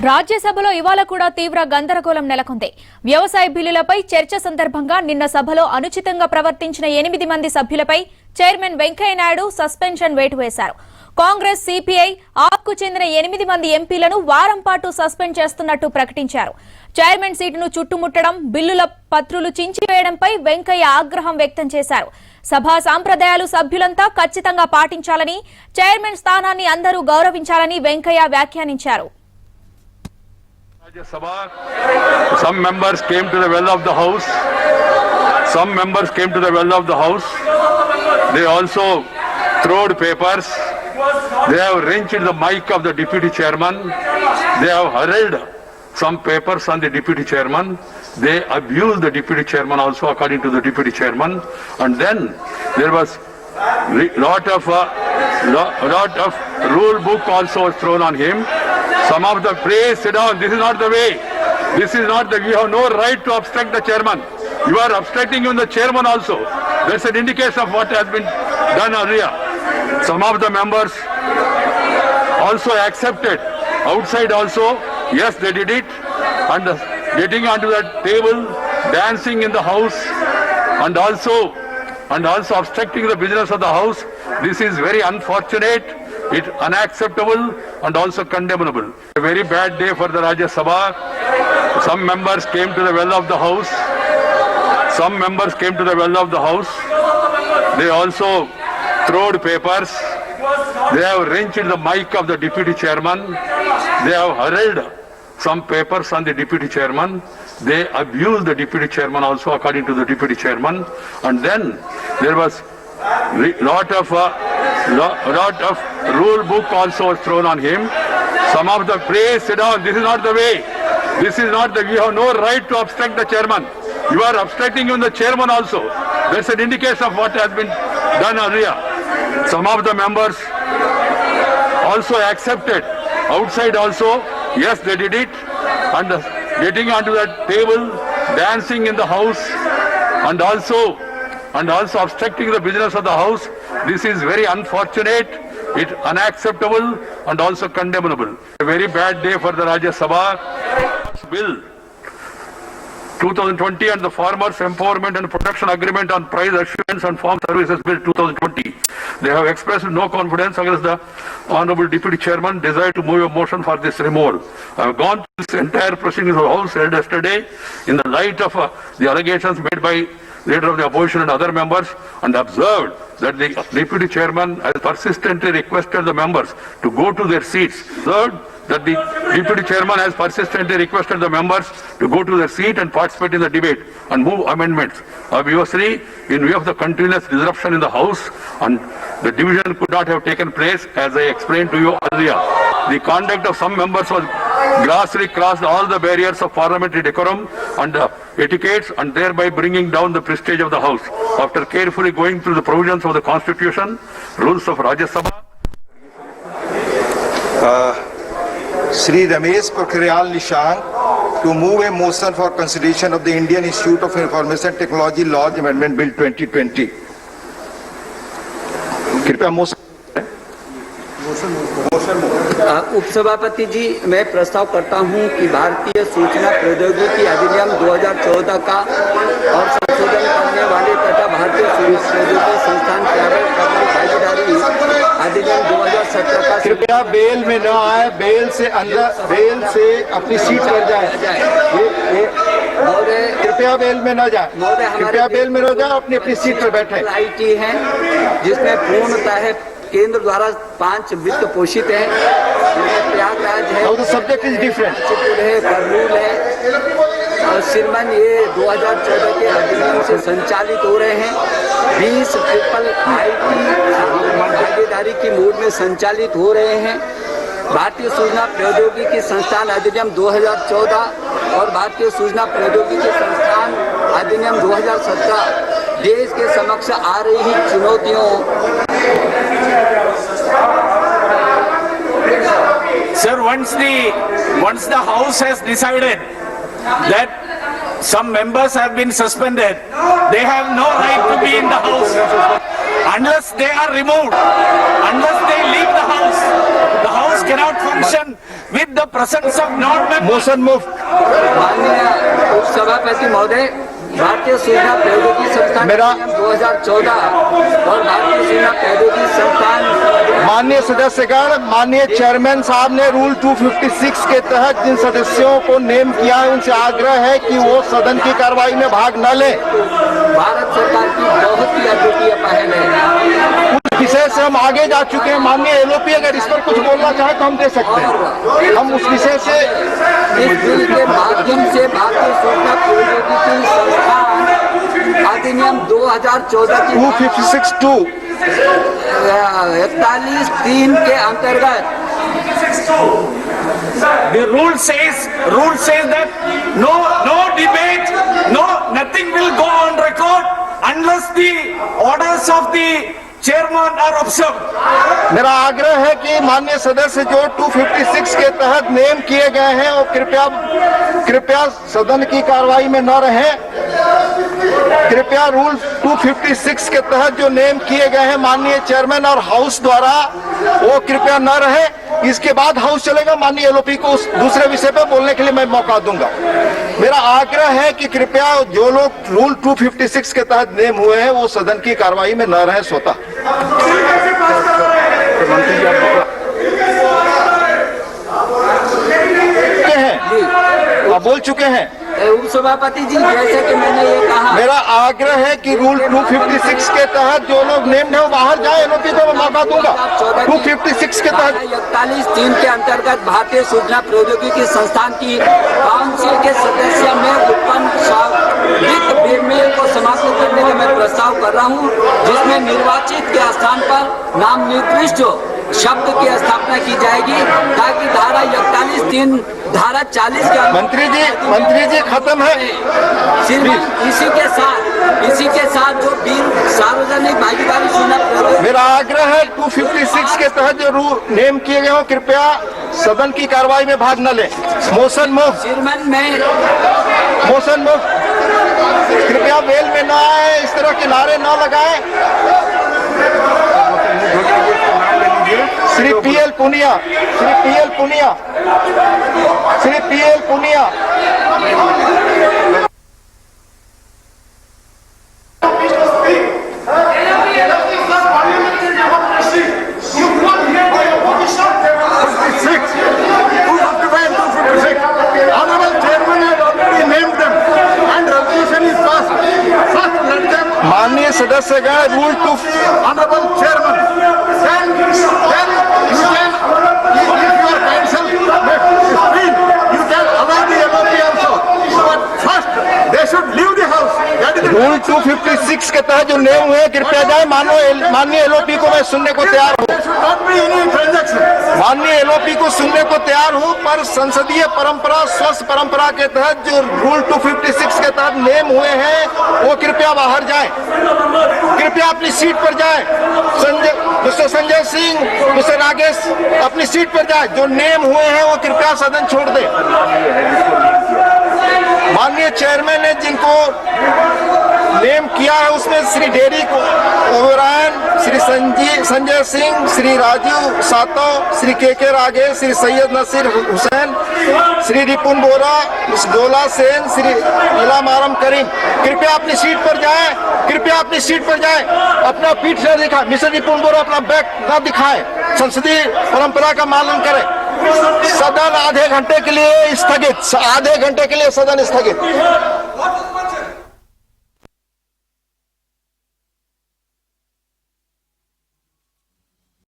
రాజ్యసభలో ఇవాళ కూడా తీవ్ర గందరగోళం నెలకొంది. వ్యవసాయ బిల్లులపై చర్చ సందర్భంగా నిన్న సభలో అనుచితంగా ప్రవర్తించిన 8 మంది సభ్యులపై చైర్మన్ వెంకయ్య నాయుడు సస్పెన్షన్ వేటు వేశారు. కాంగ్రెస్, సిపిఐ, ఆప్కు చెందిన 8 మంది ఎంపీలను వారం పాటు సస్పెండ్ చేస్తున్నట్టు ప్రకటించారు. చైర్మన్ సీటును చుట్టుముట్టడం, బిల్లుల పత్రులు చించివేయడంపై వెంకయ్య ఆగ్రహం వ్యక్తం చేశారు. సభా సాంప్రదాయాలు సభ్యులంతా ఖచ్చితంగా పాటించాలని, చైర్మన్ స్థానాన్ని అందరూ గౌరవించాలని వెంకయ్య వ్యాఖ్యానించారు. Some members came to the well of the house. Some members came to the well of the house. They also throwed papers. They have wrenched the mic of the deputy chairman. They have hurled some papers on the deputy chairman. They abused the deputy chairman also, according to the deputy chairman. And then there was lot of rule book also was thrown on him. Some of the praise, sit down, this is not the way. This is not the, you have no right to obstruct the chairman. You are obstructing even the chairman also. That's an indication of what has been done earlier. Some of the members also accepted. Outside also, yes, they did it. And getting onto that table, dancing in the house, and also obstructing the business of the house. This is very unfortunate. It unacceptable and also condemnable. A very bad day for the Rajya Sabha. Some members came to the well of the house. Some members came to the well of the house. They also throwed papers. They have wrenched the mic of the deputy chairman. They have hurled some papers on the deputy chairman. They abused the deputy chairman also, according to the deputy chairman. And then there was lot of rule book also was thrown on him. Some of the praise, sit down, this is not the way. This is not the, you have no right to obstruct the chairman. You are obstructing even the chairman also. That's an indication of what has been done earlier. Some of the members also accepted. Outside also, yes, they did it. And getting onto that table, dancing in the house, and also obstructing the business of the house. This is very unfortunate. It unacceptable and also condemnable. A very bad day for the Rajya Sabha. Bill 2020 and the Farmers Empowerment and Protection Agreement on Price Assurance and Farm Services Bill 2020. They have expressed no confidence against the Honorable Deputy Chairman, desire to move a motion for this removal. I have gone through this entire proceedings of the House held yesterday in the light of the allegations made by leader of the opposition and other members, and observed that the deputy chairman has persistently requested the members to go to their seats. Third, that the deputy chairman has persistently requested the members to go to their seat and participate in the debate and move amendments. Obviously, in view of the continuous disruption in the house, and the division could not have taken place, as I explained to you earlier. The conduct of some members was grossly crossed all the barriers of parliamentary decorum and etiquettes, and thereby bringing down the prestige of the house. After carefully going through the provisions of the constitution, rules of Rajya Sabha, Shri Ramesh Pokhriyal Nishank to move a motion for consideration of the Indian Institute of Information Technology Laws Amendment Bill 2020. कृपया motion उपसभापति जी, मैं प्रस्ताव करता हूं कि भारतीय सूचना प्रौद्योगिकी अधिनियम 2014 का और संशोधन करने वाले तथा भारतीय सूचना प्रौद्योगिकी संस्थान प्राइवेट पब्लिक भागीदारी अधिनियम 2017 का कृपया बेल में न आए, बेल से अपनी सीट पर जाए। कृपया बेल में न जाए, कृपया बेल में न जाए, अपनी सीट पर बैठे। IT है जिसमें पूर्णतः है केंद्र द्वारा 5 वित्त पोषित है, प्रयागराज है, सब्जेक्ट इज डिफरेंट, चित्रकूट है, कर्नूल है और सिरमन, ये 2014 के अधिनियम से संचालित हो रहे हैं। 20 ट्रिपल IT भागीदारी की मोड में संचालित हो रहे हैं। भारतीय सूचना प्रौद्योगिकी संस्थान अधिनियम 2014 और भारतीय सूचना प्रौद्योगिकी संस्थान अधिनियम 2017 देश के समक्ष आ रही चुनौतियों। Sir, once the House has decided that some members have been suspended, they have no right to be in the House unless they are removed, unless they leave the House cannot function presence of non-members. Motion moved. माननीय उपसभापति महोदय, भारतीय सूचना प्रौद्योगिकी संस्थान मेरा- अधिनियम 2014 और भारतीय सूचना प्रौद्योगिकी संस्थान माननीय सदस्यगण, माननीय चेयरमैन साहब ने रूल 256 के तहत जिन सदस्यों को नेम किया है उनसे आग्रह है कि वो सदन की कार्रवाई में भाग न लें। भारत सरकार की बहुत ही अद्वितीय पहल है। उस विषय से हम आगे जा चुके हैं। माननीय एलओपी अगर इस पर कुछ बोलना चाहे तो हम दे सकते हैं। हम उस विषय से इस बिल के माध्यम से भारतीय सूचना प्रौद्योगिकी संस्थान अधिनियम 2014 की 256(2) 41(3) के अंतर्गत The rule says that no debate, nothing will go on record unless the orders of the chairman are observed. मेरा आग्रह है कि माननीय सदस्य जो 256 के तहत नेम किए गए हैं वो कृपया सदन की कार्रवाई में न रहें। कृपया रूल 256 के तहत जो नेम किए गए हैं माननीय चेयरमैन और हाउस द्वारा वो कृपया न रहे। इसके बाद हाउस चलेगा। माननीय एलओपी को उस दूसरे विषय पर बोलने के लिए मैं मौका दूंगा। मेरा आग्रह है कि कृपया जो लोग रूल 256 के तहत नेम हुए हैं वो सदन की कार्रवाई में न रहे। स्वतः बोल चुके हैं। उपसभापति जी, जैसे कि मैंने ये कहा, मेरा आग्रह है कि रूल 256 के तहत जो लोग नेम्ड है वो बाहर जाए। एलओपी को मैं मौका दूंगा। 256 के तहत 41(3) के अंतर्गत भारतीय सूचना प्रौद्योगिकी संस्थान की काउंसिल के सदस्य में उत्पन्न स्वाभाविक बेमेल को समाप्त करने का मैं प्रस्ताव कर रहा हूँ, जिसमें निर्वाचित के स्थान पर नाम निर्दिष्ट शब्द की स्थापना की जाएगी, ताकि धारा 41(3) धारा 40 के मंत्री जी खत्म है। सिर्फ इसी के साथ जो बिल सार्वजनिक भागीदारी सूचना मेरा आग्रह है 256 के तहत जो रूल नेम किए गए हो कृपया सदन की कार्रवाई में भाग न लें। Motion move. चेयरमैन में मोशन मूव। कृपया वेल में ना आए, इस तरह के नारे न लगाएं। Shri PL Punia, Shri PL Punia, Shri PL Punia. माननीय सदस्यगण, rule 2 Honorable Chairman, then you can, if your council screen, you can allow the LOP also. But first, they should leave the house. That is the rule 256 के तहत जो नेम हुए कृपया जाए। माननीय LOP को मैं सुनने को तैयार हूँ। there should not be any transaction. माननीय एलओपी को सुनने को तैयार हूँ, पर संसदीय परंपरा, स्वस्थ परंपरा के तहत जो रूल 256 के तहत नेम हुए हैं वो कृपया बाहर जाएं। कृपया अपनी सीट पर जाएं। मिस्टर संजय सिंह, मिस्टर राकेश अपनी सीट पर जाएं। जो नेम हुए हैं वो कृपया सदन छोड़ दें। माननीय चेयरमैन ने जिनको नेम किया है उसमें श्री डेरिक ओबरायन, श्री संजय सिंह, श्री राजीव सातव, श्री के रागेश, श्री सैयद नसीर हुसैन, श्री रिपुन बोरा, मिस डोला सेन, श्री इलाम आरम करीम। कृपया अपनी सीट पर जाएं। कृपया अपनी सीट पर जाएं। अपना पीठ न दिखाएं। मिस्टर रिपुन बोरा अपना बैक न दिखाएं। संसदीय परंपरा का पालन करें। सदन आधे घंटे के लिए स्थगित। आधे घंटे के लिए सदन स्थगित।